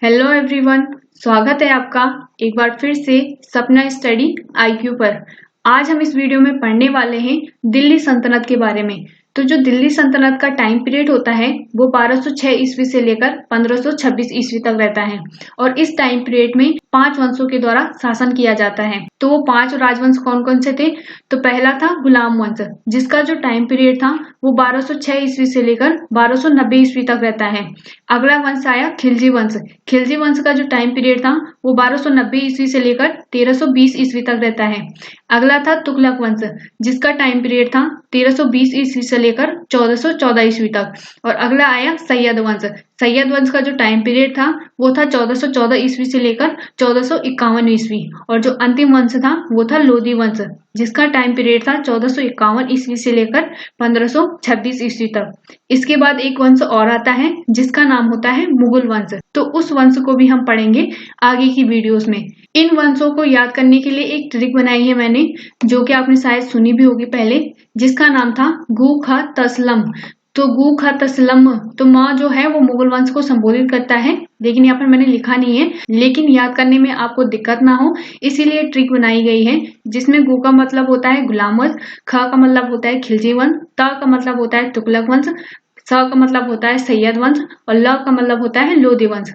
Hello everyone, स्वागत है आपका एक बार फिर से सपना स्टडी आईक्यू पर। आज हम इस वीडियो में पढ़ने वाले हैं दिल्ली सल्तनत के बारे में। तो जो दिल्ली सल्तनत का टाइम पीरियड होता है वो 1206 ईस्वी से लेकर 1526 ईस्वी तक रहता है और इस टाइम पीरियड में 5 वंशों के द्वारा शासन किया जाता है। तो वो 5 राजवंश कौन कौन से थे? तो पहला था गुलाम वंश, जिसका जो टाइम पीरियड था वो 1206 ईस्वी से लेकर 1290 ईस्वी तक रहता है। अगला वंश आया खिलजी वंश। खिलजी वंश का जो टाइम पीरियड था वो 1290 ईस्वी से लेकर 1320 ईस्वी तक रहता है। अगला था तुगलक वंश, जिसका टाइम पीरियड था 1320 ईस्वी से लेकर 1414 ईस्वी तक। और अगला आया सैयद वंश। सैयद वंश का जो टाइम पीरियड था वो था 1414 ईस्वी से लेकर 1451 ईस्वी। और जो अंतिम वंश था वो था लोधी वंश, जिसका टाइम पीरियड था 1451 ईस्वी से लेकर 1526 ईस्वी तक। इसके बाद एक वंश और आता है जिसका नाम होता है मुगल वंश। तो उस वंश को भी हम पढ़ेंगे आगे की वीडियोस में। इन वंशों को याद करने के लिए एक ट्रिक बनाई है मैंने, जो कि आपने शायद सुनी भी होगी पहले, जिसका नाम था गु ख तसलम। तो गु ख तसलम, तो माँ जो है वो मुगल वंश को संबोधित करता है, लेकिन यहाँ पर मैंने लिखा नहीं है, लेकिन याद करने में आपको दिक्कत ना हो इसीलिए ट्रिक बनाई गई है, जिसमें गु का मतलब होता है गुलाम वंश, ख का मतलब होता है खिलजी वंश, त का मतलब होता है तुगलक वंश, स का मतलब होता है सैयद वंश और ल का मतलब होता है लोधी वंश।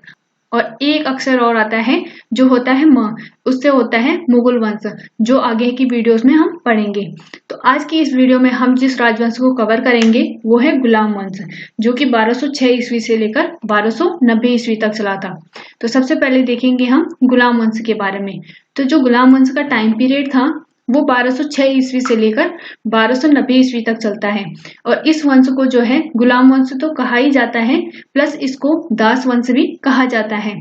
और एक अक्षर और आता है जो होता है म, उससे होता है मुगल वंश, जो आगे की वीडियोस में हम पढ़ेंगे। तो आज की इस वीडियो में हम जिस राजवंश को कवर करेंगे वो है गुलाम वंश, जो कि 1206 ईस्वी से लेकर 1290 ईस्वी तक चला था। तो सबसे पहले देखेंगे हम गुलाम वंश के बारे में। तो जो गुलाम वंश का टाइम पीरियड था वो 1206 ईस्वी से लेकर 1290 ईस्वी तक चलता है। और इस वंश को जो है गुलाम वंश तो कहा ही जाता है, प्लस इसको दास वंश भी कहा जाता है।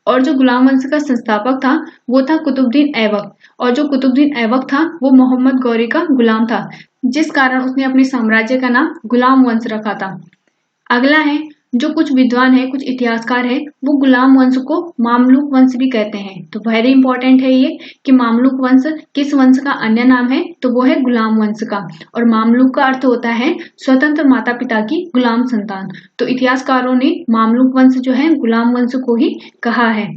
और जो गुलाम वंश का संस्थापक था वो था कुतुबुद्दीन ऐबक। और जो कुतुबुद्दीन ऐबक था वो मोहम्मद गौरी का गुलाम था, जिस कारण उसने अपने साम्राज्य का नाम गुलाम वंश रखा था। अगला है, जो कुछ विद्वान है, कुछ इतिहासकार है, वो गुलाम वंश को मामलुक वंश भी कहते हैं। तो वेरी इंपॉर्टेंट है ये कि मामलुक वंश किस वंश का अन्य नाम है, तो वो है गुलाम वंश का। और मामलुक का अर्थ होता है स्वतंत्र माता पिता की गुलाम संतान। तो इतिहासकारों ने मामलुक वंश जो है गुलाम वंश को ही कहा है।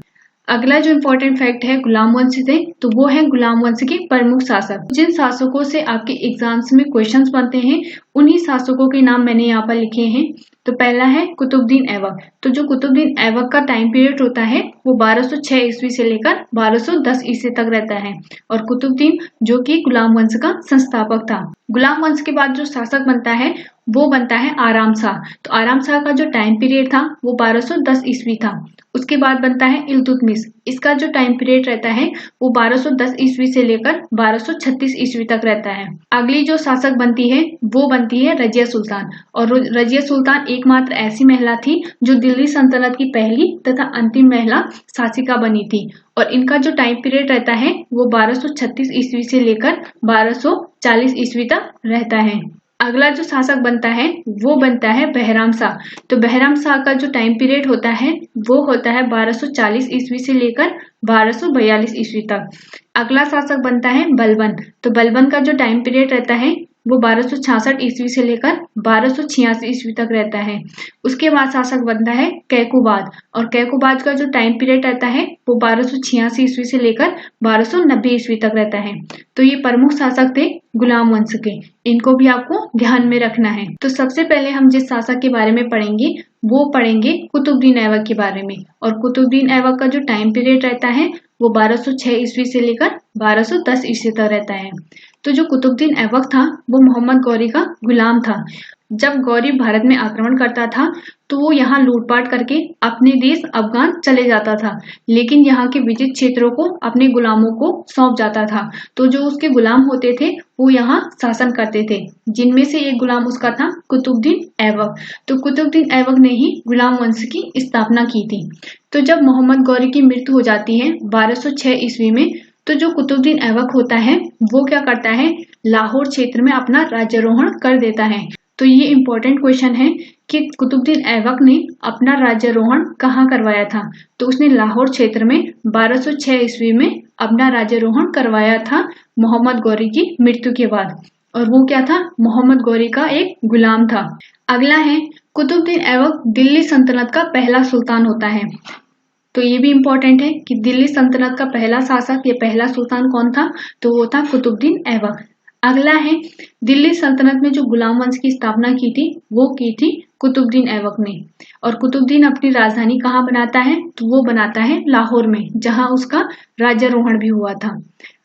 अगला जो इम्पोर्टेंट फैक्ट है गुलाम वंश से, तो वो है गुलाम वंश के प्रमुख शासक। जिन शासकों से आपके एग्जाम्स में क्वेश्चंस बनते हैं उन्हीं शासकों के नाम मैंने यहाँ पर लिखे हैं। तो पहला है कुतुबुद्दीन ऐबक। तो जो कुतुबुद्दीन ऐबक का टाइम पीरियड होता है वो 1206 ईस्वी से लेकर 1210 ईस्वी तक रहता है। और कुतुबुद्दीन जो कि गुलाम वंश का संस्थापक था। गुलाम वंश के बाद जो शासक बनता है वो बनता है आराम शाह। तो आराम शाह का जो टाइम पीरियड था वो 1210 ईस्वी था। उसके बाद बनता है इल्तुतमिश। इसका जो टाइम पीरियड रहता है वो 1210 ईस्वी से लेकर 1236 ईस्वी तक रहता है। अगली जो शासक बनती है वो बनती है रजिया सुल्तान। और रजिया सुल्तान एकमात्र ऐसी महिला थी जो दिल्ली सल्तनत की पहली तथा अंतिम महिला शासिका बनी थी। और इनका जो टाइम पीरियड रहता है वो 1236 ईस्वी से लेकर 1240 ईस्वी तक रहता है। अगला जो शासक बनता है वो बनता है बहराम शाह। तो बहराम शाह का जो टाइम पीरियड होता है वो होता है 1240 ईस्वी से लेकर 1242 ईस्वी तक। अगला शासक बनता है बलबन। तो बलबन का जो टाइम पीरियड रहता है वो 1266 ईस्वी से लेकर 1286 ईस्वी तक रहता है। उसके बाद शासक बनता है कैकुबाद। और कैकुबाद का जो टाइम पीरियड रहता है वो 1286 ईस्वी से लेकर 1290 ईस्वी तक रहता है। तो ये प्रमुख शासक थे गुलाम वंश के, इनको भी आपको ध्यान में रखना है। तो सबसे पहले हम जिस शासक के बारे में पढ़ेंगे वो पढ़ेंगे कुतुबुद्दीन ऐबक के बारे में। और कुतुबुद्दीन ऐबक का जो टाइम पीरियड रहता है वो 1206 ईस्वी से लेकर 1210 ईस्वी तक रहता है। तो जो कुतुबुद्दीन ऐबक था वो मोहम्मद गौरी का गुलाम था। जब गौरी भारत में आक्रमण करता था तो वो यहाँ लूटपाट करके अपने देश अफगान चले जाता था, लेकिन यहाँ के विजित क्षेत्रों को अपने गुलामों को सौंप जाता था। तो जो उसके गुलाम होते थे वो यहाँ शासन करते थे, जिनमें से एक गुलाम उसका था कुतुबुद्दीन ऐबक। तो कुतुबुद्दीन ऐबक ने ही गुलाम वंश की स्थापना की थी। तो जब मोहम्मद गौरी की मृत्यु हो जाती है 1206 ईस्वी में, तो जो कुतुबुद्दीन ऐबक होता है वो क्या करता है, लाहौर क्षेत्र में अपना राज्यारोहण कर देता है। तो ये इम्पोर्टेंट क्वेश्चन है कि कुतुबुद्दीन ऐबक ने अपना राज्यारोहण कहाँ करवाया था। तो उसने लाहौर क्षेत्र में 1206 ईस्वी में अपना राज्यारोहण करवाया था मोहम्मद गौरी की मृत्यु के बाद। और वो क्या था, मोहम्मद गौरी का एक गुलाम था। अगला है कुतुबुद्दीन ऐबक दिल्ली सल्तनत का पहला सुल्तान होता है। तो ये भी इम्पोर्टेंट है कि दिल्ली सल्तनत का पहला शासक या पहला सुल्तान कौन था, तो वो था कुतुबुद्दीन ऐबक। अगला है दिल्ली सल्तनत में जो गुलाम वंश की स्थापना की थी वो की थी कुतुबुद्दीन ऐबक ने। और कुतुबुद्दीन अपनी राजधानी कहाँ बनाता है, तो वो बनाता है लाहौर में, जहां उसका राज्यारोहण भी हुआ था।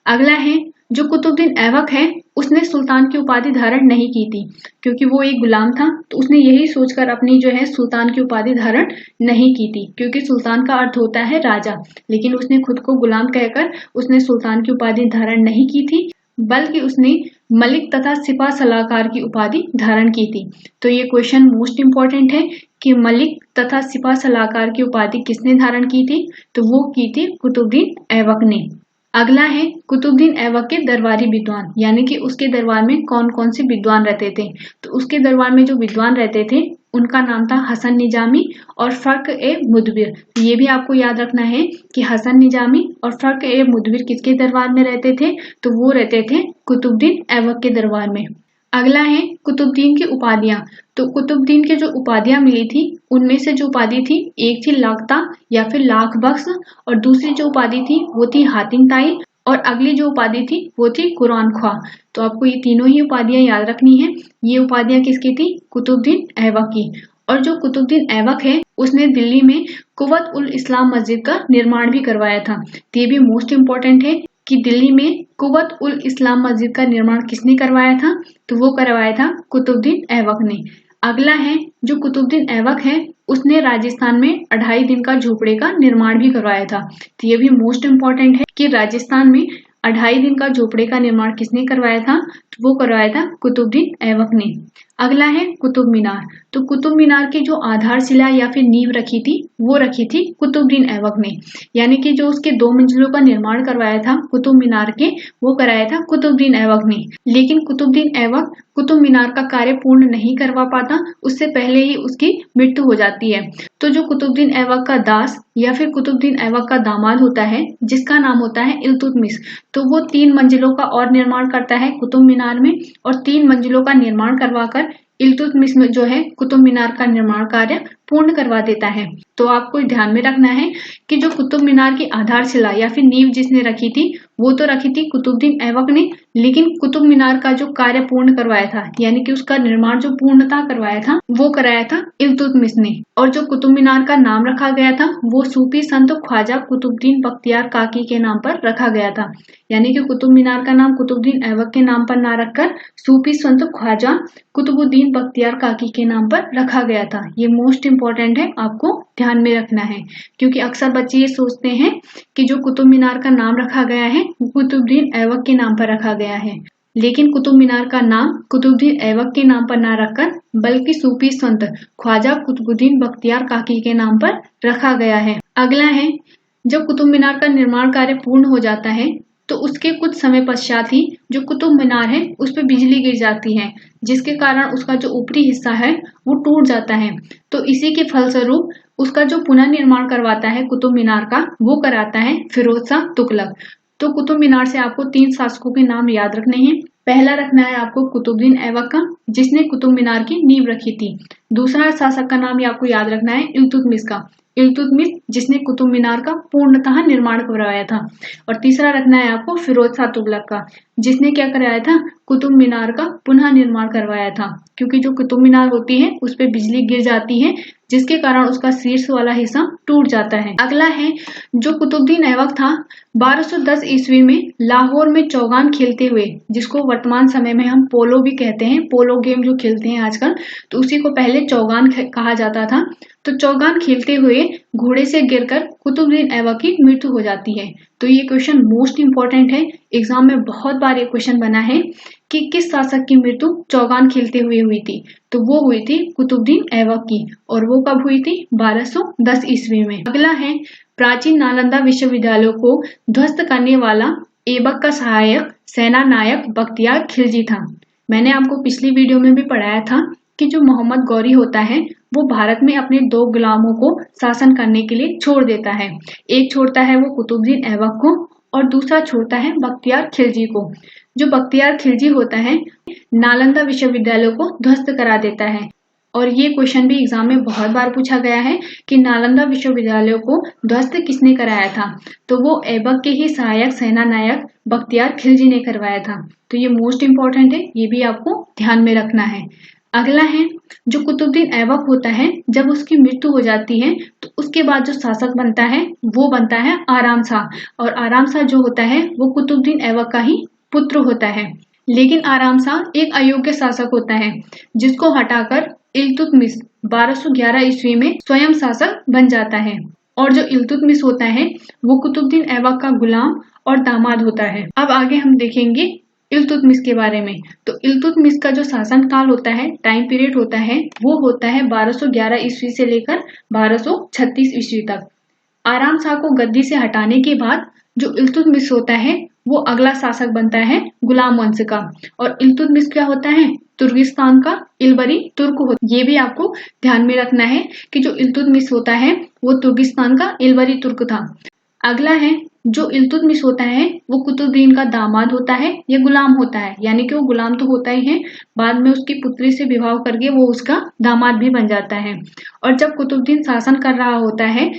अगला है जो कुतुबुद्दीन ऐबक है उसने सुल्तान की उपाधि धारण नहीं की थी, क्योंकि वो एक गुलाम था, तो उसने यही सोचकर अपनी जो है सुल्तान की उपाधि धारण नहीं की थी, क्योंकि सुल्तान का अर्थ होता है राजा, लेकिन उसने खुद को गुलाम कहकर उसने सुल्तान की उपाधि धारण नहीं की थी, बल्कि उसने मलिक तथा सिपा सलाहकार की उपाधि धारण की थी। तो ये क्वेश्चन मोस्ट इंपॉर्टेंट है कि मलिक तथा सिपा सलाहकार की उपाधि किसने धारण की थी, तो वो की थी कुतुबुद्दीन ऐबक ने। अगला है कुतुबुद्दीन ऐबक के दरबारी विद्वान, यानी कि उसके दरबार में कौन कौन से विद्वान रहते थे। तो उसके दरबार में जो विद्वान रहते थे उनका नाम था हसन निजामी और फर्क ए मुदबिर। ये भी आपको याद रखना है कि हसन निजामी और फर्क ए मुदबिर किसके दरबार में रहते थे, तो वो रहते थे कुतुबुद्दीन ऐबक के दरबार में। अगला है कुतुबुद्दीन की उपाधियां। तो कुतुबुद्दीन के जो उपाधियां मिली थी उनमें से जो उपाधि थी एक थी लाखता या फिर लाख बख्श, और दूसरी जो उपाधि थी वो थी हातिम ताई, और अगली जो उपाधि थी वो थी कुरान ख्वा। तो आपको ये तीनों ही उपाधियां याद रखनी है। ये उपाधियां किसकी थी, कुतुबुद्दीन ऐबक की। और जो कुतुबुद्दीन ऐबक है उसने दिल्ली में कुव्वत उल इस्लाम मस्जिद का निर्माण भी करवाया था। तो ये भी मोस्ट इंपॉर्टेंट है कि दिल्ली में कुव्वत उल इस्लाम मस्जिद का निर्माण किसने करवाया था, तो वो करवाया था कुतुबुद्दीन ऐबक ने। अगला है जो कुतुबुद्दीन ऐबक है उसने राजस्थान में 2.5 दिन का झोपड़े का निर्माण भी करवाया था। तो ये भी मोस्ट इंपॉर्टेंट है कि राजस्थान में 2.5 दिन का झोपड़े का निर्माण किसने करवाया था, तो वो करवाया था कुतुबुद्दीन ऐबक ने। अगला है कुतुब मीनार। तो कुतुब मीनार की जो आधारशिला या फिर नींव रखी थी वो रखी थी कुतुबुद्दीन ऐबक ने, यानी कि जो उसके 2 मंजिलों का निर्माण करवाया था कुतुब मीनार के, वो कराया था कुतुबुद्दीन ऐबक ने। लेकिन कुतुबुद्दीन ऐबक कुतुब मीनार का कार्य पूर्ण नहीं करवा पाता, उससे पहले ही उसकी मृत्यु हो जाती है। तो जो कुतुबुद्दीन ऐबक का दास या फिर कुतुबुद्दीन ऐबक का दामाद होता है जिसका नाम होता है इल्तुतमिश, तो वो 3 मंजिलों का और निर्माण करता है कुतुब मीनार में, और 3 मंजिलों का निर्माण करवाकर इल्तुतमिश में जो है कुतुब मीनार का निर्माण कार्य पूर्ण करवा देता है। तो आपको ध्यान में रखना है कि जो कुतुब मीनार की आधारशिला या फिर नींव जिसने रखी थी वो तो रखी थी कुतुबुद्दीन ऐबक ने, लेकिन कुतुब मीनार का जो कार्य पूर्ण करवाया था यानी कि उसका निर्माण जो पूर्णता करवाया था वो कराया था इल्तुतमिश ने। और जो कुतुब मीनार का नाम रखा गया था वो सूफी संत ख्वाजा कुतुबुद्दीन बख्तियार काकी के नाम पर रखा गया था, यानी कि कुतुब मीनार का नाम कुतुबुद्दीन ऐबक के नाम पर ना रखकर सूफी संत ख्वाजा कुतुबुद्दीन बख्तियार काकी के नाम पर रखा गया था। ये मोस्ट इंपॉर्टेंट है, आपको ध्यान में रखना है, क्योंकि अक्सर बच्चे ये सोचते हैं कि जो कुतुब मीनार का नाम रखा गया है वो कुतुबुद्दीन ऐबक के नाम पर रखा गया है, लेकिन कुतुब मीनार का नाम कुतुबुद्दीन ऐबक के नाम पर ना रखकर बल्कि सूफी संत ख्वाजा कुतुबुद्दीन बख्तियार काकी के नाम पर रखा गया है। अगला है जब कुतुब मीनार का निर्माण कार्य पूर्ण हो जाता है तो उसके कुछ समय पश्चात ही जो कुतुब मीनार है उस पर बिजली गिर जाती है, जिसके कारण उसका जो ऊपरी हिस्सा है वो टूट जाता है। तो इसी के फलस्वरूप उसका जो पुनः निर्माण करवाता है कुतुब मीनार का वो कराता है फिरोज शाह तुगलक। तो कुतुब मीनार से आपको 3 शासकों के नाम याद रखने हैं। पहला रखना है आपको कुतुबुद्दीन ऐबक का जिसने कुतुब मीनार की नींव रखी थी। दूसरा शासक का नाम आपको याद रखना है इल्तुतमिश का, इल्तुतमिश जिसने कुतुब मीनार का पूर्णतः निर्माण करवाया था। और तीसरा रखना है आपको फिरोज शाह तुगलक का जिसने क्या कराया था, कुतुब मीनार का पुनः निर्माण करवाया था, क्योंकि जो कुतुब मीनार होती है उस पर बिजली गिर जाती है जिसके कारण उसका शीर्ष वाला हिस्सा टूट जाता है। अगला है जो कुतुबुद्दीन ऐबक था 1210 ईस्वी में लाहौर में चौगान खेलते हुए, जिसको वर्तमान समय में हम पोलो भी कहते हैं, पोलो गेम जो खेलते हैं आजकल, तो उसी को पहले चौगान कहा जाता था। तो चौगान खेलते हुए घोड़े से गिरकर कुतुबुद्दीन ऐबक की मृत्यु हो जाती है। तो ये क्वेश्चन मोस्ट इंपॉर्टेंट है, एग्जाम में बहुत बार ये क्वेश्चन बना है कि किस शासक की मृत्यु चौगान खेलते हुए हुई थी, तो वो हुई थी कुतुबुद्दीन ऐबक की, और वो कब हुई थी 1210 ईस्वी में। अगला है प्राचीन नालंदा विश्वविद्यालय को ध्वस्त करने वाला ऐबक का सहायक सेना नायक बख्तियार खिलजी था। मैंने आपको पिछली वीडियो में भी पढ़ाया था कि जो मोहम्मद गौरी होता है वो भारत में अपने 2 गुलामों को शासन करने के लिए छोड़ देता है। एक छोड़ता है वो कुतुबुद्दीन ऐबक को और दूसरा छोड़ता है बख्तियार खिलजी को। जो बख्तियार खिलजी होता है नालंदा विश्वविद्यालय को ध्वस्त करा देता है। और ये क्वेश्चन भी एग्जाम में बहुत बार पूछा गया है कि नालंदा विश्वविद्यालय को ध्वस्त किसने कराया था। तो वो ऐबक के ही सहायक सेना नायक बख्तियार खिलजी ने करवाया था। तो ये मोस्ट इंपॉर्टेंट है, ये भी आपको ध्यान में रखना है। अगला है, जो कुतुबुद्दीन ऐबक होता है, जब उसकी मृत्यु हो जाती है तो उसके बाद जो शासक बनता है वो बनता है आराम शाह, और आराम शाह जो होता है वो कुतुबुद्दीन ऐबक का ही पुत्र होता है। लेकिन आराम शाह एक अयोग्य शासक होता है, जिसको हटाकर इल्तुतमिश 1211 ईस्वी में स्वयं शासक बन जाता है। और जो इल्तुतमिश होता है वो कुतुबुद्दीन ऐबक का गुलाम और दामाद होता है। अब आगे हम देखेंगे इल्तुतमिश के बारे में। तो इल्तुतमिश का जो शासन काल होता है, टाइम पीरियड होता है, वो होता है 1211 ईस्वी से लेकर 1236 ईस्वी तक। आराम शाह को गद्दी से हटाने के बाद जो इल्तुतमिश होता है वो अगला शासक बनता है गुलाम वंश का। और इल्तुतमिश क्या होता है, तुर्किस्तान का इलबरी तुर्क होता है। ये भी आपको ध्यान में रखना है कि जो इल्तुतमिश होता है वो तुर्किस्तान का इलबरी तुर्क था। अगला है, जो इल्तुतमिश होता है वो कुतुबुद्दीन का दामाद होता है या गुलाम होता है, यानी कि वो गुलाम तो होता ही है, बाद में उसकी पुत्री से विवाह करके वो उसका दामाद भी बन जाता है। और जब कुतुबुद्दीन शासन कर रहा होता है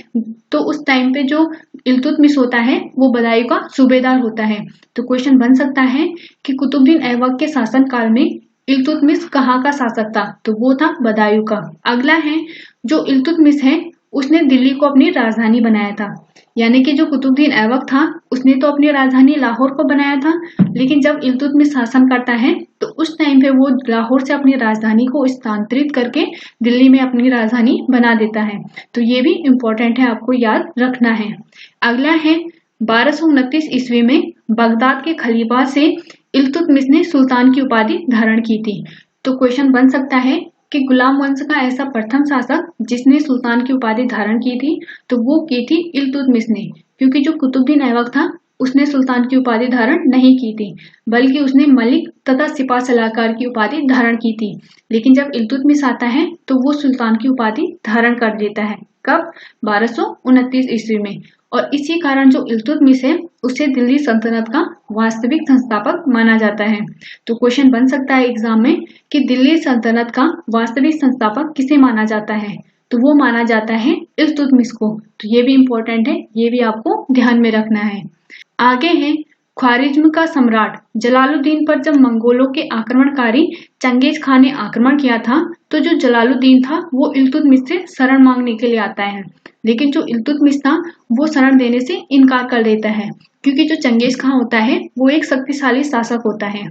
तो उस टाइम पे जो इल्तुतमिश होता है वो बदायूं का सूबेदार होता है। तो क्वेश्चन बन सकता है कि कुतुबुद्दीन ऐबक के शासन काल में इल्तुतमिश कहाँ का शासक था, तो वो था बदायूं का। अगला है, जो इल्तुतमिश है उसने दिल्ली को अपनी राजधानी बनाया था, यानी कि जो कुतुबुद्दीन ऐबक था उसने तो अपनी राजधानी लाहौर को बनाया था, लेकिन जब इल्तुतमिश शासन करता है तो उस टाइम पे वो लाहौर से अपनी राजधानी को स्थानांतरित करके दिल्ली में अपनी राजधानी बना देता है। तो ये भी इम्पोर्टेंट है, आपको याद रखना है। अगला है, 1229 ईस्वी में बगदाद के खलीफा से इल्तुतमिश ने सुल्तान की उपाधि धारण की थी। तो क्वेश्चन बन सकता है कि गुलाम वंश का ऐसा प्रथम शासक जिसने सुल्तान की उपाधि धारण की थी तो वो की थी इल्तुतमिश ने, क्योंकि जो कुतुबुद्दीन ऐबक था उसने सुल्तान की उपाधि धारण नहीं की थी, बल्कि उसने मलिक तथा सिपा सलाहकार की उपाधि धारण की थी। लेकिन जब इल्तुतमिश आता है तो वो सुल्तान की उपाधि धारण कर लेता है। कब? 1229 ईस्वी में। और इसी कारण जो इल्तुतमिश है उसे दिल्ली सल्तनत का वास्तविक संस्थापक माना जाता है। तो क्वेश्चन बन सकता है एग्जाम में कि दिल्ली सल्तनत का वास्तविक संस्थापक किसे माना जाता है, तो वो माना जाता है इल्तुतमिश को। तो ये भी इम्पोर्टेंट है, ये भी आपको ध्यान में रखना है। आगे है, ख्वारिज्म का सम्राट जलालुद्दीन पर जब मंगोलों के आक्रमणकारी चंगेज खान ने आक्रमण किया था तो जो जलालुद्दीन था वो इल्तुतमिश से शरण मांगने के लिए आता है, लेकिन जो इल्तुतमिश था वो शरण देने से इनकार कर देता है, क्योंकि जो चंगेज खान होता है वो एक शक्तिशाली शासक होता है।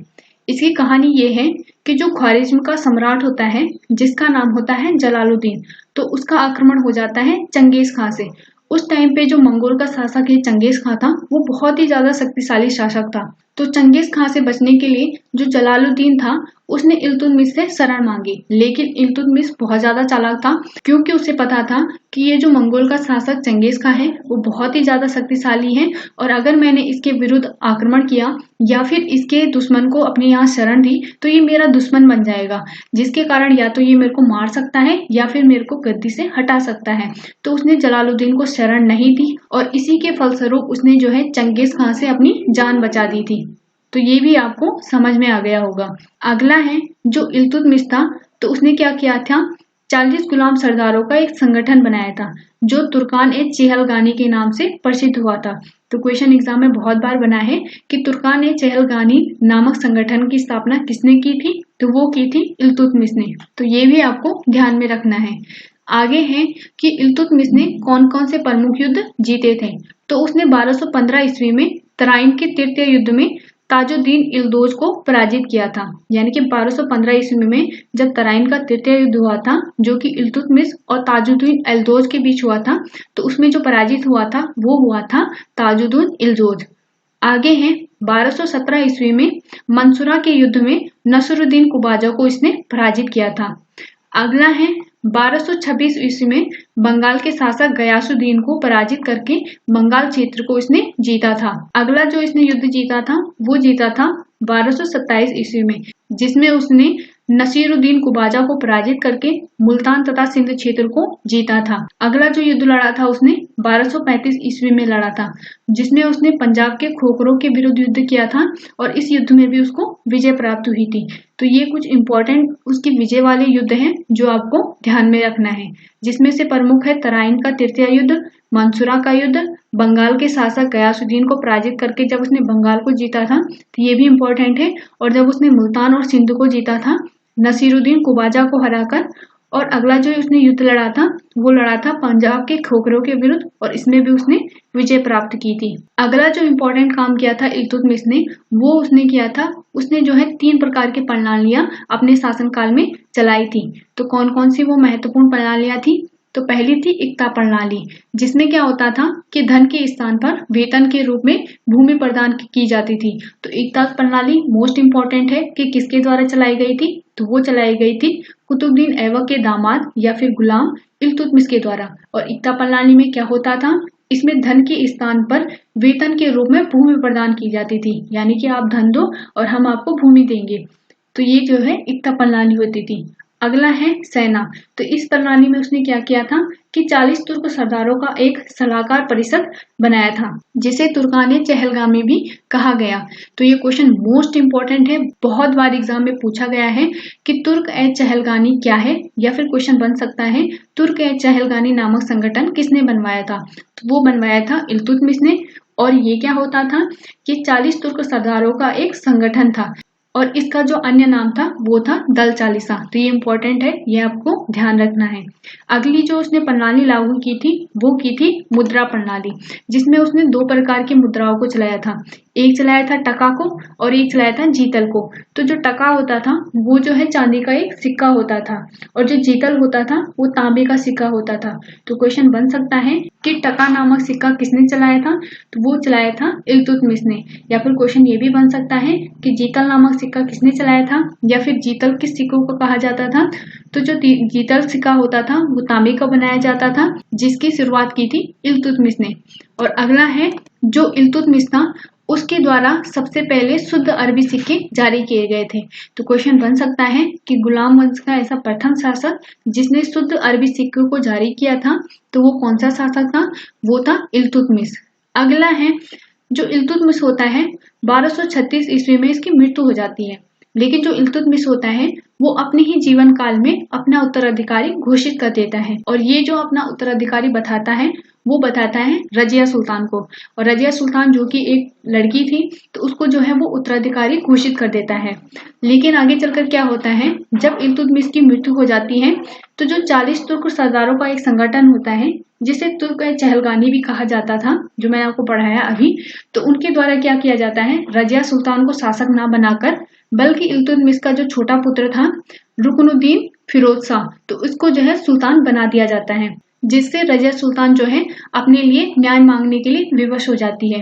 इसकी कहानी ये है कि जो ख्वारिज्म का सम्राट होता है जिसका नाम होता है जलालुद्दीन, तो उसका आक्रमण हो जाता है चंगेज खान से। उस टाइम पे जो मंगोल का शासक है चंगेज खान था वो बहुत ही ज्यादा शक्तिशाली शासक था। तो चंगेज खान से बचने के लिए जो जलालुद्दीन था उसने इल्तुतमिश से शरण मांगी, लेकिन इल्तुतमिश बहुत ज्यादा चालाक था, क्योंकि उसे पता था कि ये जो मंगोल का शासक चंगेज खान है वो बहुत ही ज्यादा शक्तिशाली है, और अगर मैंने इसके विरुद्ध आक्रमण किया या फिर इसके दुश्मन को अपने यहाँ शरण दी तो ये मेरा दुश्मन बन जाएगा, जिसके कारण या तो ये मेरे को मार सकता है या फिर मेरे को गद्दी से हटा सकता है। तो उसने जलालुद्दीन को शरण नहीं दी और इसी के फलस्वरूप उसने जो है चंगेज खान से अपनी जान बचा दी थी। तो ये भी आपको समझ में आ गया होगा। अगला है, जो इल्तुतमिश था तो उसने क्या किया था, 40 गुलाम सरदारों का एक संगठन बनाया था जो तुर्कान-ए-चेहलगानी के नाम से प्रसिद्ध हुआ था। तो क्वेश्चन एग्जाम में बहुत बार बना है कि तुर्कान-ए-चेहलगानी नामक संगठन की स्थापना किसने की थी, तो वो की थी इल्तुतमिश ने। तो ये भी आपको ध्यान में रखना है। आगे है कि इल्तुतमिश ने कौन कौन से प्रमुख युद्ध जीते थे, तो उसने 1215 ईस्वी में तराइन के तृतीय युद्ध में ताजुद्दीन इल्दोज को पराजित किया था, यानी कि 1215 ईस्वी में जब तराइन का तृतीय युद्ध हुआ था जो कि इल्तुतमिश और ताजुद्दीन इल्दोज के बीच हुआ था, तो उसमें जो पराजित हुआ था वो हुआ था ताजुद्दीन इल्दोज। आगे है, 1217 ईस्वी में मंसूरा के युद्ध में नसरुद्दीन कुबाजा को इसने पराजित किया था। अगला है, 1226 ईस्वी में बंगाल के शासक गयासुद्दीन को पराजित करके बंगाल क्षेत्र को इसने जीता था। अगला जो इसने युद्ध जीता था वो जीता था 1227 ईस्वी में, जिसमें उसने नसीरुद्दीन कुबाजा को पराजित करके मुल्तान तथा सिंध क्षेत्र को जीता था। अगला जो युद्ध लड़ा था उसने 1235 ईस्वी में लड़ा था, जिसमें उसने पंजाब के खोखरों के विरुद्ध युद्ध किया था और इस युद्ध में भी उसको विजय प्राप्त हुई थी। तो ये कुछ इंपॉर्टेंट उसकी विजय वाले युद्ध हैं जो आपको ध्यान में रखना है, जिसमें से प्रमुख है तराइन का तृतीय युद्ध, मंसूरा का युद्ध, बंगाल के शासक गयासुद्दीन को पराजित करके जब उसने बंगाल को जीता था, तो ये भी इम्पोर्टेंट है। और जब उसने मुल्तान और सिंध को जीता था नसीरुद्दीन कुबाजा को हराकर। और अगला जो उसने युद्ध लड़ा था वो लड़ा था पंजाब के खोखरों के विरुद्ध, और इसमें भी उसने विजय प्राप्त की थी। अगला जो इम्पोर्टेंट काम किया था इल्तुतमिश ने, वो उसने किया था, उसने जो है 3 प्रकार की प्रणालियां अपने शासनकाल में चलाई थी। तो कौन कौन सी वो महत्वपूर्ण प्रणालियां थी? तो पहली थी इक्ता प्रणाली, जिसमें क्या होता था कि धन के स्थान पर वेतन के रूप में भूमि प्रदान की जाती थी। तो इक्ता प्रणाली मोस्ट इम्पोर्टेंट है कि किसके द्वारा चलाई गई थी? तो वो चलाई गई थी कुतुबुद्दीन ऐबक के दामाद या फिर गुलाम इल्तुतमिश के द्वारा। और इक्ता प्रणाली में क्या होता था? इसमें धन के स्थान पर वेतन के रूप में भूमि प्रदान की जाती थी, यानी कि आप धन दो और हम आपको भूमि देंगे। तो ये जो है इक्ता प्रणाली होती थी। अगला है सेना। तो इस प्रणाली में उसने क्या किया था कि 40 तुर्क सरदारों का एक सलाहकार परिषद बनाया था, जिसे तुर्काने चहलगामी भी कहा गया। तो ये क्वेश्चन मोस्ट इम्पोर्टेंट है, बहुत बार एग्जाम में पूछा गया है कि तुर्क ए चहलगानी क्या है, या फिर क्वेश्चन बन सकता है तुर्क ए चहलगानी नामक संगठन किसने बनवाया था? तो वो बनवाया था इल्तुतमिश ने। और ये क्या होता था कि 40 तुर्क सरदारों का एक संगठन था, और इसका जो अन्य नाम था वो था दल चालीसा। तो ये इंपॉर्टेंट है, ये आपको ध्यान रखना है। अगली जो उसने प्रणाली लागू की थी वो की थी मुद्रा प्रणाली, जिसमें उसने 2 प्रकार की मुद्राओं को चलाया था। एक चलाया था टका को और एक चलाया था जीतल को। तो जो टका होता था वो जो है चांदी का एक सिक्का होता था, और जो जीतल होता था वो तांबे का सिक्का होता था। तो क्वेश्चन बन सकता है कि टका नामक सिक्का किसने चलाया था? तो वो चलाया था इल्तुतमिश ने। या फिर क्वेश्चन ये भी बन सकता है कि जीतल नामक सिक्का किसने चलाया था, या फिर जीतल किस सिक्कों को कहा जाता था? तो जो जीतल सिक्का होता था वो तांबे का बनाया जाता था, जिसकी शुरुआत की थी इल्तुतमिश ने। और अगला है जो इल्तुतमिश था उसके द्वारा सबसे पहले शुद्ध अरबी सिक्के जारी किए गए थे। तो क्वेश्चन बन सकता है कि गुलाम वंश का ऐसा प्रथम शासक जिसने शुद्ध अरबी सिक्कों को जारी किया था, तो वो कौन सा शासक था? वो था इल्तुतमिश। अगला है जो इल्तुतमिश होता है 1236 ईस्वी में इसकी मृत्यु हो जाती है, लेकिन जो इल्तुतमिश होता है वो अपने ही जीवन काल में अपना उत्तराधिकारी घोषित कर देता है। और ये जो अपना उत्तराधिकारी बताता है वो बताता है रजिया सुल्तान को, और रजिया सुल्तान जो कि एक लड़की थी तो उसको जो है वो उत्तराधिकारी घोषित कर देता है। लेकिन आगे चलकर क्या होता है, जब इल्तुतमिश की मृत्यु हो जाती है तो जो 40 तुर्क सरदारों का एक संगठन होता है जिसे तुर्क चहलगानी भी कहा जाता था, जो मैंने आपको पढ़ाया अभी, तो उनके द्वारा क्या किया जाता है, रजिया सुल्तान को शासक ना बनाकर बल्कि इल्तुतमिश का जो छोटा पुत्र था रुकनुद्दीन फिरोज शाह, तो उसको जो है सुल्तान बना दिया जाता है, जिससे रजिया सुल्तान जो है अपने लिए न्याय मांगने के लिए विवश हो जाती है।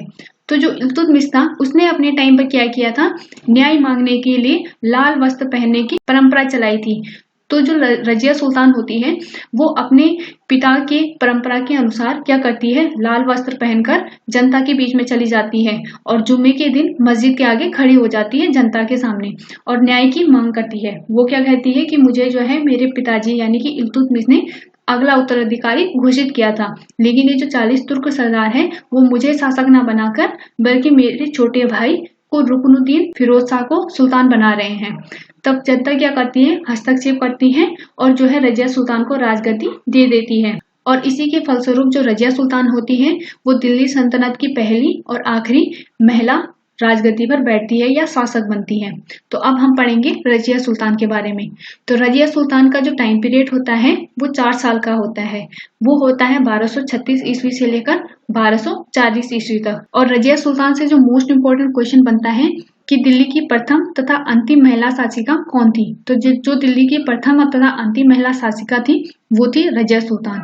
तो जो इल्तुतमिश था उसने अपने टाइम पर क्या किया था, न्याय मांगने के लिए लाल वस्त्र पहनने की परंपरा चलाई थी। तो जो रजिया सुल्तान होती है वो अपने पिता के परंपरा के अनुसार क्या करती है, लाल वस्त्र पहनकर जनता के बीच में चली जाती है और जुम्मे के दिन मस्जिद के आगे खड़ी हो जाती है जनता के सामने और न्याय की मांग करती है। वो क्या कहती है कि मुझे जो है मेरे पिताजी यानी कि इल्तुतमिश ने अगला उत्तराधिकारी घोषित किया था, लेकिन ये जो 40 तुर्क सरदार है वो मुझे शासक न बनाकर बल्कि मेरे छोटे भाई को रुकनुद्दीन फिरोज शाह को सुल्तान बना रहे हैं। तब जनता क्या करती है, हस्तक्षेप करती है और जो है रजिया सुल्तान को राजगद्दी दे देती है। और इसी के फलस्वरूप जो रजिया सुल्तान होती है वो दिल्ली सल्तनत की पहली और आखिरी महिला राजगद्दी पर बैठती है या शासक बनती है। तो अब हम पढ़ेंगे रजिया सुल्तान के बारे में। तो रजिया सुल्तान का जो टाइम पीरियड होता है वो 4 साल का होता है। वो होता है 1236 ईस्वी से लेकर 1240 ईस्वी तक। और रजिया सुल्तान से जो मोस्ट इम्पोर्टेंट क्वेश्चन बनता है कि दिल्ली की प्रथम तथा अंतिम महिला शासिका कौन थी। तो जो दिल्ली की प्रथम तथा अंतिम महिला शासिका थी वो थी रजिया सुल्तान।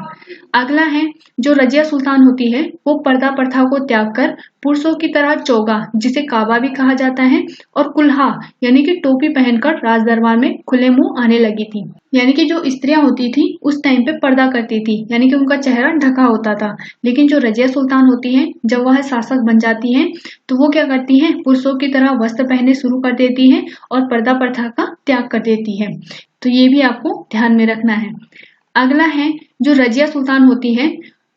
अगला है जो रजिया सुल्तान होती है वो पर्दा प्रथा को त्याग कर पुरुषों की तरह चोगा जिसे काबा भी कहा जाता है और कुल्हा यानी कि टोपी पहनकर राज दरबार में खुले मुंह आने लगी थी। यानी कि जो स्त्रियां होती थी उस टाइम पे पर्दा करती थी, यानी कि उनका चेहरा ढका होता था। लेकिन जो रजिया सुल्तान होती है जब वह शासक बन जाती है तो वो क्या करती है, पुरुषों की तरह वस्त्र पहनने शुरू कर देती है और पर्दा प्रथा का त्याग कर देती है। तो ये भी आपको ध्यान में रखना है। अगला है जो रजिया सुल्तान होती है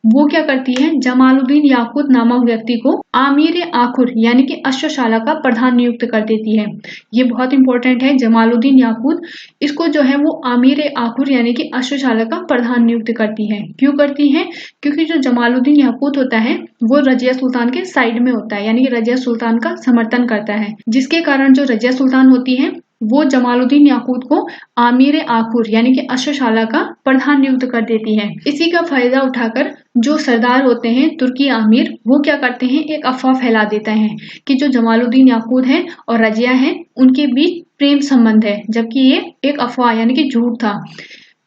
वो क्या करती है, जमालुद्दीन याकूत नामक व्यक्ति को आमीर आखुर यानी कि अश्वशाला का प्रधान नियुक्त कर देती है। ये बहुत इंपॉर्टेंट है, जमालुद्दीन याकूत इसको जो है वो आमीर आखुर यानी कि अश्वशाला का प्रधान नियुक्त करती है। क्यों करती है? क्योंकि जो जमालुद्दीन याकूत होता है वो रजिया सुल्तान के साइड में होता है, यानी कि रजिया सुल्तान का समर्थन करता है, जिसके कारण जो रजिया सुल्तान होती है वो जमालुद्दीन याकूत को आमीर आखुर यानी कि अश्वशाला का प्रधान नियुक्त कर देती है। इसी का फायदा उठाकर जो सरदार होते हैं तुर्की आमीर, वो क्या करते हैं, एक अफवाह फैला देते हैं कि जो जमालुद्दीन याकूत है और रजिया है उनके बीच प्रेम संबंध है, जबकि ये एक अफवाह यानी कि झूठ था।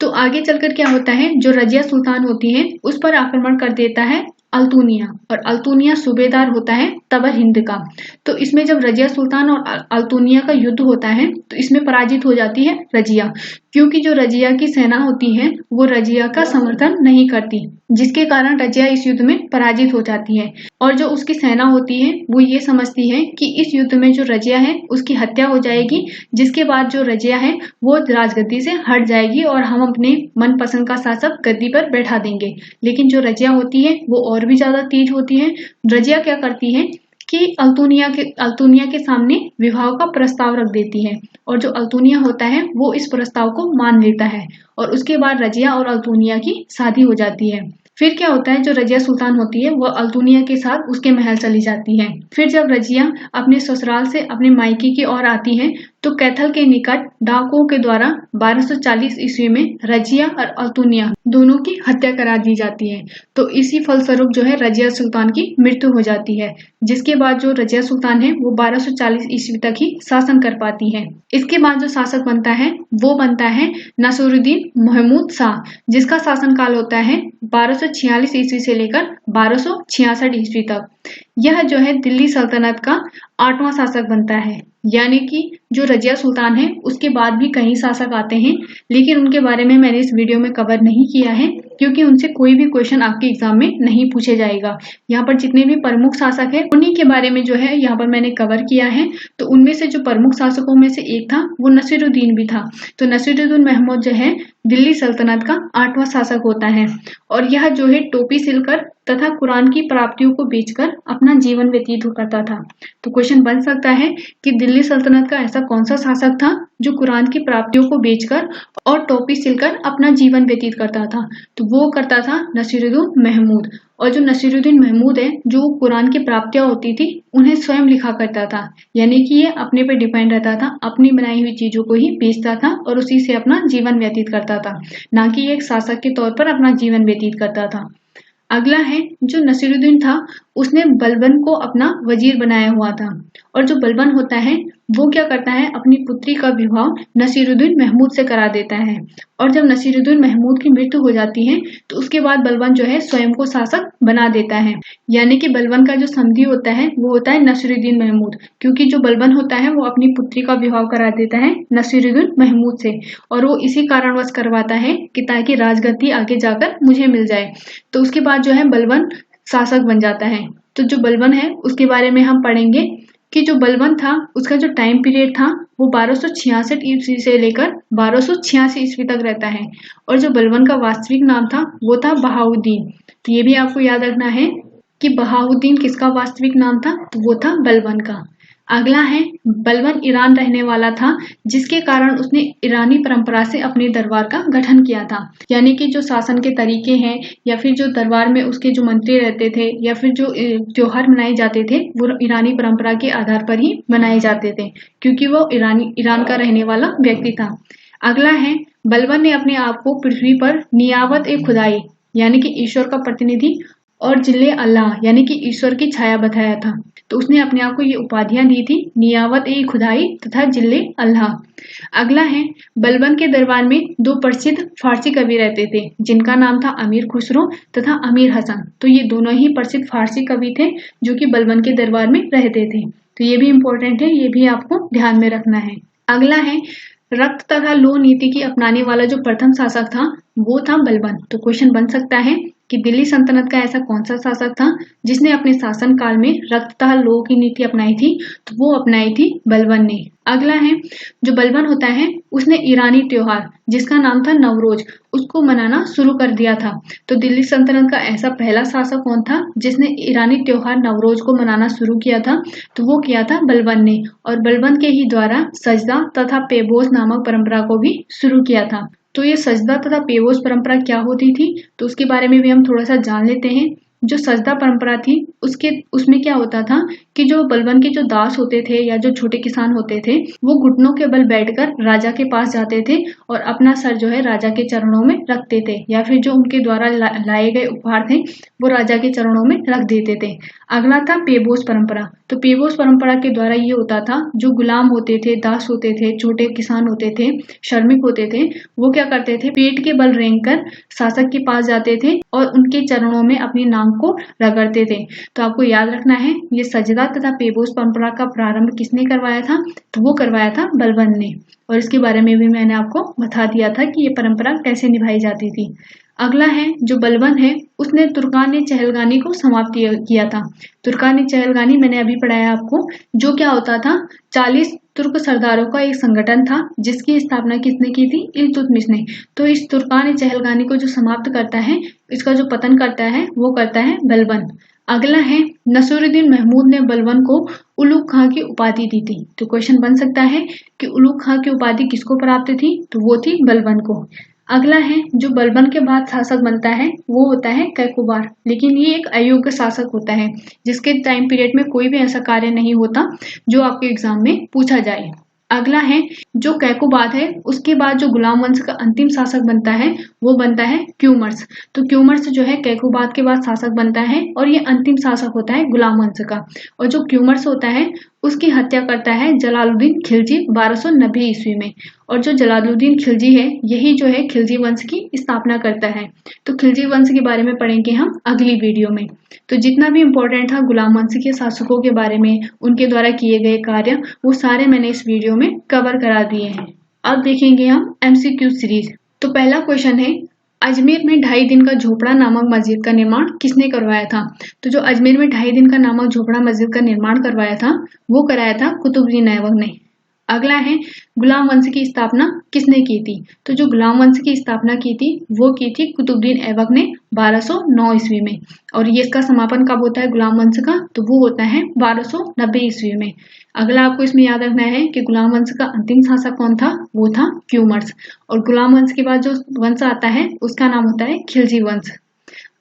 तो आगे चलकर क्या होता है, जो रजिया सुल्तान होती है उस पर आक्रमण कर देता है अल्तुनिया, और अल्तुनिया सूबेदार होता है तबर हिंद का। तो इसमें जब रजिया सुल्तान और अल्तुनिया का युद्ध होता है तो इसमें पराजित हो जाती है रजिया, क्योंकि जो रजिया की सेना होती है वो रजिया का समर्थन नहीं करती, जिसके कारण रजिया इस युद्ध में पराजित हो जाती है। और जो उसकी सेना होती है वो ये समझती है कि इस युद्ध में जो रजिया है उसकी हत्या हो जाएगी, जिसके बाद जो रजिया है वो राजगद्दी से हट जाएगी और हम अपने मनपसंद का शासक गद्दी पर बैठा देंगे। लेकिन जो रजिया होती है वो और भी ज्यादा तेज होती है। रजिया क्या करती है कि अल्तुनिया के सामने विवाह का प्रस्ताव रख देती है, और जो अल्तुनिया होता है वो इस प्रस्ताव को मान लेता है, और उसके बाद रजिया और अल्तुनिया की शादी हो जाती है। फिर क्या होता है, जो रजिया सुल्तान होती है वो अल्तुनिया के साथ उसके महल चली जाती है। फिर जब रजिया अपने ससुराल से अपने मायके की ओर आती है तो कैथल के निकट डाकुओं के द्वारा 1240 ईस्वी में रजिया और अल्तुनिया दोनों की हत्या करा दी जाती है। तो इसी फलस्वरूप जो है रजिया सुल्तान की मृत्यु हो जाती है, जिसके बाद जो रजिया सुल्तान है वो 1240 ईस्वी तक ही शासन कर पाती है। इसके बाद जो शासक बनता है वो बनता है नसीरुद्दीन महमूद शाह, जिसका शासन काल होता है 1246 ईस्वी से लेकर 1266 ईस्वी तक। यह जो है दिल्ली सल्तनत का 8वां शासक बनता है, यानी कि जो रजिया सुल्तान है उसके बाद भी कई शासक आते हैं, लेकिन उनके बारे में मैंने इस वीडियो में कवर नहीं किया है, क्योंकि उनसे कोई भी क्वेश्चन आपके एग्जाम में नहीं पूछे जाएगा। यहाँ पर जितने भी प्रमुख शासक है उन्हीं के बारे में जो है यहाँ पर मैंने कवर किया है। तो उनमें से जो प्रमुख शासकों में से एक था वो नसीरुद्दीन भी था। तो नसीरुद्दीन महमूद जो है दिल्ली सल्तनत का 8वां शासक होता है, और यह जो है टोपी सिलकर तथा कुरान की प्राप्तियों को बेचकर अपना जीवन व्यतीत करता था। तो क्वेश्चन बन सकता है कि दिल्ली सल्तनत का ऐसा कौन सा शासक था जो कुरान की प्राप्तियों को बेचकर और टोपी सिलकर अपना जीवन व्यतीत करता था। तो वो करता था नसीरुद्दीन महमूद। और जो नसीरुद्दीन महमूद है, जो कुरान की प्राप्तियां होती थी उन्हें स्वयं लिखा करता था, यानी कि ये अपने पे डिपेंड रहता था, अपनी बनाई हुई चीजों को ही बेचता था और उसी से अपना जीवन व्यतीत करता था, ना कि एक शासक के तौर पर अपना जीवन व्यतीत करता था। अगला है, जो नसीरुद्दीन था उसने बलबन को अपना वजीर बनाया हुआ था, और जो बलबन होता है वो क्या करता है, अपनी पुत्री का विवाह नसीरुद्दीन महमूद से करा देता है। और जब नसीरुद्दीन महमूद की मृत्यु हो जाती है तो उसके बाद बलबन जो है स्वयं को शासक बना देता है, यानी कि बलबन का जो समधी होता है वो होता है नसीरुद्दीन महमूद, क्योंकि जो बलबन होता है वो अपनी पुत्री का विवाह करा देता है नसीरुद्दीन महमूद से, और वो इसी कारणवश करवाता है कि ताकि राजगद्दी आगे जाकर मुझे मिल जाए। तो उसके बाद जो है बलबन शासक बन जाता है। तो जो बलबन है उसके बारे में हम पढ़ेंगे कि जो बलबन था उसका जो टाइम पीरियड था वो 1266 ईस्वी से लेकर 1286 ईस्वी तक रहता है, और जो बलबन का वास्तविक नाम था वो था बहाउद्दीन। तो ये भी आपको याद रखना है कि बहाउद्दीन किसका वास्तविक नाम था, तो वो था बलबन का। अगला है, बलबन ईरान रहने वाला था, जिसके कारण उसने ईरानी परंपरा से अपने दरबार का गठन किया था, यानी कि जो शासन के तरीके हैं या फिर जो दरबार में उसके जो मंत्री रहते थे या फिर जो त्योहार मनाए जाते थे वो ईरानी परंपरा के आधार पर ही मनाए जाते थे, क्योंकि वो ईरान का रहने वाला व्यक्ति था। अगला है, बलबन ने अपने आप को पृथ्वी पर नियावत ए खुदाई यानी कि ईश्वर का प्रतिनिधि और जिले अल्लाह यानी कि ईश्वर की छाया बताया था। तो उसने अपने आप को ये उपाधियां दी थी, नियावत ए खुदाई तथा जिले अल्लाह। अगला है, बलबन के दरबार में 2 प्रसिद्ध फारसी कवि रहते थे, जिनका नाम था अमीर खुसरो तथा अमीर हसन। तो ये दोनों ही प्रसिद्ध फारसी कवि थे जो कि बलबन के दरबार में रहते थे। तो ये भी इम्पोर्टेंट है, ये भी आपको ध्यान में रखना है। अगला है, रक्त तथा लोह नीति की अपनाने वाला जो प्रथम शासक था वो था बलबन। तो क्वेश्चन बन सकता है कि दिल्ली सल्तनत का ऐसा कौन सा शासक था जिसने अपने शासन काल में रक्त तथा लोह की नीति अपनाई थी, तो वो अपनाई थी बलबन ने। अगला है जो बलबन होता है उसने ईरानी त्योहार जिसका नाम था नवरोज उसको मनाना शुरू कर दिया था। तो दिल्ली सल्तनत का ऐसा पहला शासक कौन था जिसने ईरानी त्योहार नवरोज को मनाना शुरू किया था? तो वो किया था बलबन ने, और बलबन के ही द्वारा सजदा तथा पेबोस नामक परंपरा को भी शुरू किया था। तो ये सजदा तथा पेबोस परंपरा क्या होती थी तो उसके बारे में भी हम थोड़ा सा जान लेते हैं। जो सजदा परंपरा थी उसमें क्या होता था कि जो बलबन के जो दास होते थे या जो छोटे किसान होते थे वो घुटनों के बल बैठकर राजा के पास जाते थे और अपना सर जो है राजा के चरणों में रखते थे, या फिर जो उनके द्वारा लाए गए उपहार थे वो राजा के चरणों में रख देते थे। अगला था पेबोस परंपरा। तो पेबोस परंपरा के द्वारा ये होता था जो गुलाम होते थे, दास होते थे, छोटे किसान होते थे, श्रमिक होते थे, वो क्या करते थे पेट के बल रेंग कर शासक के पास जाते थे और उनके चरणों में अपनी नाक को रगड़ते थे। तो आपको याद रखना है ये सजदा तथा पेबोस परंपरा का प्रारंभ किसने करवाया था? तो वो करवाया था बलबन ने, और इसके बारे में भी मैंने आपको बता दिया था कि ये परंपरा कैसे निभाई जाती थी। अगला है जो बलबन है उसने तुर्कान चहलगानी को समाप्त किया था। तुर्कान चहलगानी मैंने अभी पढ़ाया आपको, जो क्या होता था 40 तुर्क सरदारों का एक संगठन था जिसकी स्थापना किसने की थी? इल्तुतमिश ने। तो इस तुर्कान चहलगानी को जो समाप्त करता है, इसका जो पतन करता है वो करता है बलबन। अगला है नसीरुद्दीन महमूद ने बलबन को उलुग खां की उपाधि दी थी। तो क्वेश्चन बन सकता है कि उलुग खां की उपाधि किसको प्राप्त थी? तो वो थी बलबन को। अगला है जो बलबन के बाद शासक बनता है वो होता है कैकुबार, लेकिन ये एक अयोग्य शासक होता है जिसके टाइम पीरियड में कोई भी ऐसा कार्य नहीं होता जो आपके एग्जाम में पूछा जाए। अगला है जो कैकुबाद है उसके बाद जो गुलाम वंश का अंतिम शासक बनता है वो बनता है क्यूमर्स। तो क्यूमर्स जो है कैकुबाद के बाद शासक बनता है और ये अंतिम शासक होता है गुलाम वंश का। और जो क्यूमर्स होता है उसकी हत्या करता है जलालुद्दीन खिलजी 1290 ईस्वी में, और जो जलालुद्दीन खिलजी है यही जो है खिलजी वंश की स्थापना करता है। तो खिलजी वंश के बारे में पढ़ेंगे हम अगली वीडियो में। तो जितना भी इम्पोर्टेंट था गुलाम वंश के शासकों के बारे में, उनके द्वारा किए गए कार्य, वो सारे मैंने इस वीडियो में कवर करा दिए हैं। अब देखेंगे हम MCQ सीरीज। तो पहला क्वेश्चन है अजमेर में 2.5 दिन का झोपड़ा नामक मस्जिद का निर्माण किसने करवाया था? तो जो अजमेर में 2.5 दिन का नामक झोपड़ा मस्जिद का निर्माण करवाया था वो कराया था कुतुबुद्दीन ऐबक ने। अगला है गुलाम वंश की स्थापना किसने की थी? तो जो गुलाम वंश की स्थापना की थी वो की थी कुतुबुद्दीन ऐबक ने 1209 ईस्वी में। और ये इसका समापन कब होता है गुलाम वंश का? तो वो होता है 1290 ईस्वी में। अगला आपको इसमें याद रखना है कि गुलाम वंश का अंतिम शासक कौन था? वो था क्यूमर्स। और गुलाम वंश के बाद जो वंश आता है उसका नाम होता है खिलजी वंश।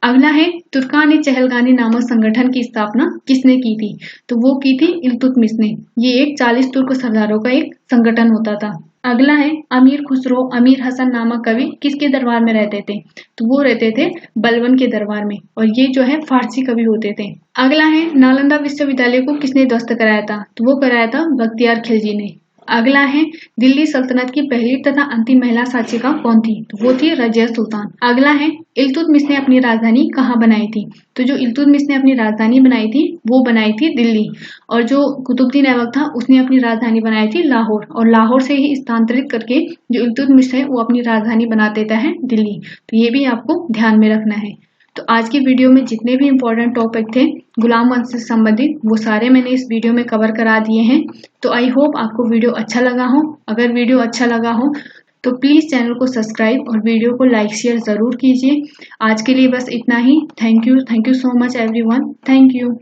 अगला है तुर्कान चहलगानी नामक संगठन की स्थापना किसने की थी? तो वो की थी इल्तुतमिश ने। ये एक 40 तुर्क सरदारों का एक संगठन होता था। अगला है अमीर खुसरो अमीर हसन नामक कवि किसके दरबार में रहते थे? तो वो रहते थे बलबन के दरबार में, और ये जो है फारसी कवि होते थे। अगला है नालंदा विश्वविद्यालय को किसने ध्वस्त कराया था? तो वो कराया था बख्तियार खिलजी ने। अगला है दिल्ली सल्तनत की पहली तथा अंतिम महिला शासिका कौन थी? तो वो थी रजिया सुल्तान। अगला है इल्तुतमिश ने अपनी राजधानी कहाँ बनाई थी? तो जो इल्तुतमिश ने अपनी राजधानी बनाई थी वो बनाई थी दिल्ली, और जो कुतुबुद्दीन ऐबक था उसने अपनी राजधानी बनाई थी लाहौर, और लाहौर से ही स्थानांतरित करके जो इल्तुतमिश है वो अपनी राजधानी बना देता है दिल्ली। तो ये भी आपको ध्यान में रखना है। तो आज की वीडियो में जितने भी इम्पोर्टेंट टॉपिक थे गुलाम वंश से संबंधित वो सारे मैंने इस वीडियो में कवर करा दिए हैं। तो आई होप आपको वीडियो अच्छा लगा हो। अगर वीडियो अच्छा लगा हो तो प्लीज़ चैनल को सब्सक्राइब और वीडियो को लाइक शेयर ज़रूर कीजिए। आज के लिए बस इतना ही। Thank you so much everyone. Thank you.